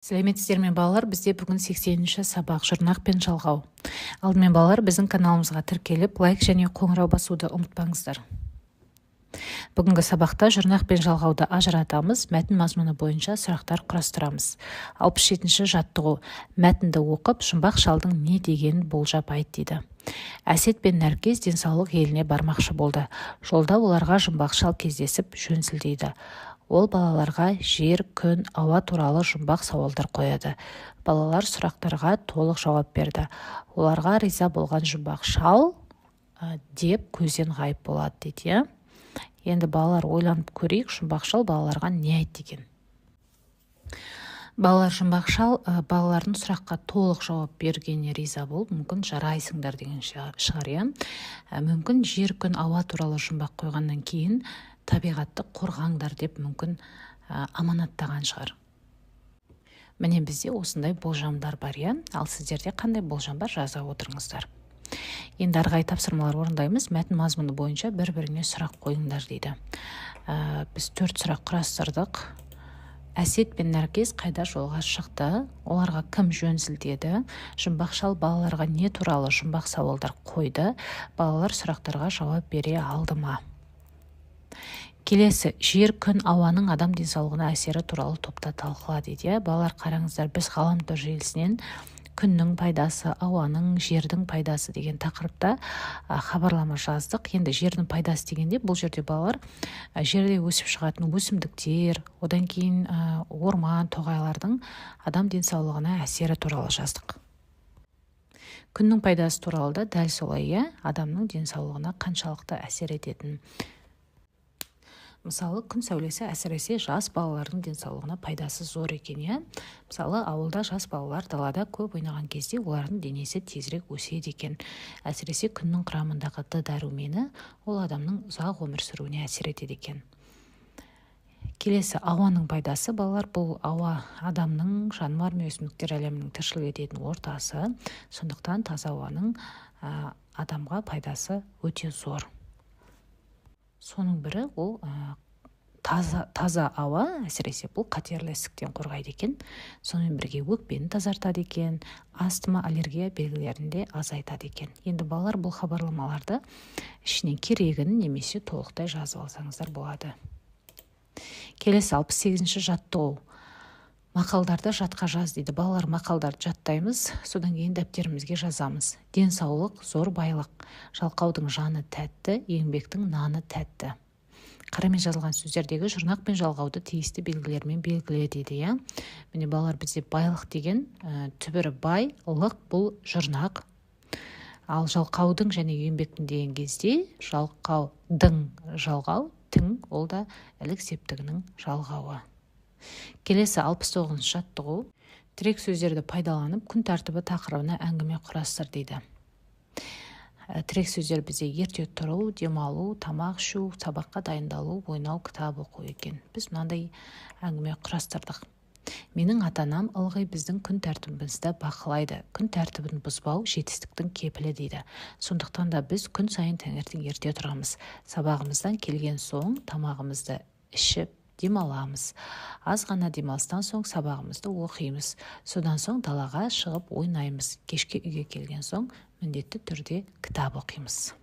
Сәлеметсіздер ме балалар, бізде бүгін 80-ші сабақ жұрнақ пен жалғау. Алдымен балалар, біздің каналымызға тіркеліп, лайк және қоңырау басуды ұмытпаңыздар. Бүгінгі сабақта жұрнақ пен жалғауды ажыратамыз, мәтін мазмұны бойынша сұрақтар құрастырамыз. 67-ші жаттығу. Мәтінді оқып, жұмбақ шалдың не дегенін болжап айт дейді. Әсет пен Нәркес денсаулық еліне бармақшы болды. Жолда оларға жұмбақ шал кездесіп жөнсілдейді. Ол балаларға жер, күн, ауа туралы жұмбақ сауалдар қояды. Балалар сұрақтарға толық жауап берді. Оларға риза болған жұмбақ шал деп көзден ғайып болады дейді. Енді балалар ойланып көрейік, жұмбақ шал балаларға не айтты екен. Балалар жұмбақ шал балалардың сұраққа толық жауап бергеніне риза болып, мүмкін жарайсыңдар деген шығар. Мүмкін жер, күн, ауа туралы жұмбақ қойғаннан кейін табиғатты қорғаңдар деп мүмкін аманаттаған шығар. Міне бізде осындай болжамдар бар, ал сіздерде қандай болжам бар, жаза отырыңыздар. Енді арғай тапсырмалар орындаймыз. Мәтін мазмұны бойынша бір-біріне сұрақ қойыңдар дейді. Біз 4 сұрақ құрастырдық. Әсет пен Нәркес қайда жолға шықты? Оларға кім жөн сілтеді? Жұмбақ шал балаларға не туралы жұмбақ сауалдар қойды? Балалар сұрақтарға жауап бере алды ма? Келесі, жер, күн, ауаның адам денсаулығына әсері туралы топта талқыла дейді. Балалар қараңыздар, біз ғаламтор желісінен күннің пайдасы, ауаның, жердің пайдасы деген тақырыпта хабарлама жаздық. Енді жердің пайдасы дегенде, бұл жерде балалар жерде өсіп шығатын өсімдіктер, одан кейін орман, тоғайлардың адам денсаулығына әсері туралы жаздық. Күннің пайдасы туралы да дәл солай, адамның денсаулығына қаншалықты әсер ететін. Мысалы, күн сәулесі әсіресе жас балалардың денсаулығына пайдасы зор екен. Мысалы, ауылда жас балалар далада көп ойнаған кезде олардың денесі тезірек өседі екен. Әсіресе күннің құрамындағы Д дәрумені ол адамның ұзақ өмір сүруіне әсер етеді екен. Келесі, ауаның пайдасы. Балалар, бұл ауа адамның, жануар мен өсімдіктер әлемінің тіршілік ететін ортасы. Сондықтан таза ауаның адамға пайдасы өте зор. Соның бірі ол таза ауа, әсіресе бұл қатерлі ісіктен қорғайды екен. Сонымен бірге өкпені тазартады екен, астма, аллергия белгілерінде азайтады екен. Енді балалар бұл хабарламаларды ішінен керегін немесе толықтай жазып алсаңыздар болады. Келесі 68-ші жаттығу. Мақалдарды жатқа жаз дейді. Балалар, мақалдарды жаттаймыз, содан кейін дәптерімізге жазамыз. Денсаулық зор байлық, жалқаудың жаны тәтті, еңбектің наны тәтті. Қарамен жазылған сөздердегі жұрнақ пен жалғауды тиісті белгілермен белгіле дейді. Міне балалар, бізде байлық деген түбірі бай, лық бұл жұрнақ. Ал жалқаудың және еңбектің деген кезде жалқаудың жалғау, тің ол да ілік септігінің жалғауы. Келесі 69-шы жаттығу. Тірек сөздерді пайдаланып, күн тәртібі тақырыбына әңгіме құрастыр дейді. Тірек сөздер бізде ерте тұру, демалу, тамақ ішу, сабаққа дайындалу, ойнау, кітап оқу екен. Біз мынандай әңгіме құрастырдық. Менің ата-анам ылғи біздің күн тәртібімізді бақылайды. Күн тәртібін бұзбау жетістіктің кепілі дейді. Сондықтан да біз күн сайын таңертең ерте тұрамыз. Сабағымыздан келген соң тамағымызды ішіп демаламыз. Аз ғана демалыстан соң сабағымызды оқимыз. Содан соң далаға шығып ойнаймыз. Кешке үйге келген соң міндетті түрде кітап оқимыз.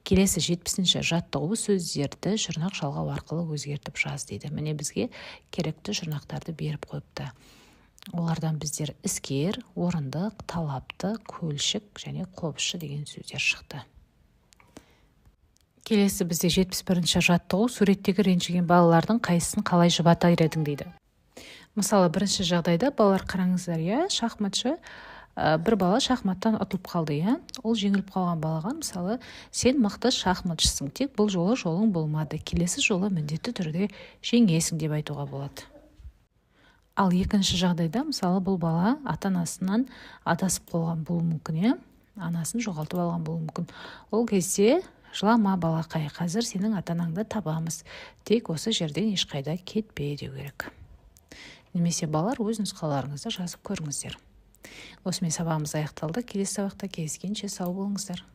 Келесі 70-ші жаттығу. Сөздерді жұрнақ жалғау арқылы өзгертіп жаз дейді. Міне бізге керекті жұрнақтарды беріп қойыпты. Олардан біздер іскер, орындық, талапты, көлшік және қобызшы деген сөздер шықты. Келесі бізде 71-ші жаттығу. Суреттегі ренжіген балалардың қайсысын қалай жұбатар едің дейді. Мысалы, бірінші жағдайда балалар қараңыздар, шахматшы бір бала шахматтан ұтылып қалды, Ол жеңіліп қалған балаға, мысалы, сен мықты шахматшысың, тек бұл жолың болмады. Келесі жолы міндетті түрде жеңесің деп айтуға болады. Ал екінші жағдайда, мысалы, бұл бала ата-анасынан адасып қалған болуы мүмкін, анасын жоғалтып алған болуы мүмкін. Ол кезде жылама балақай, қазір сенің ата-анаңды табамыз. Тек осы жерден ешқайда кетпе деу керек. Немесе балалар өз нұсқаларыңызды жазып көріңіздер. Осымен сабағымыз аяқталды. Келесі сабақта кездескенше сау болыңыздар.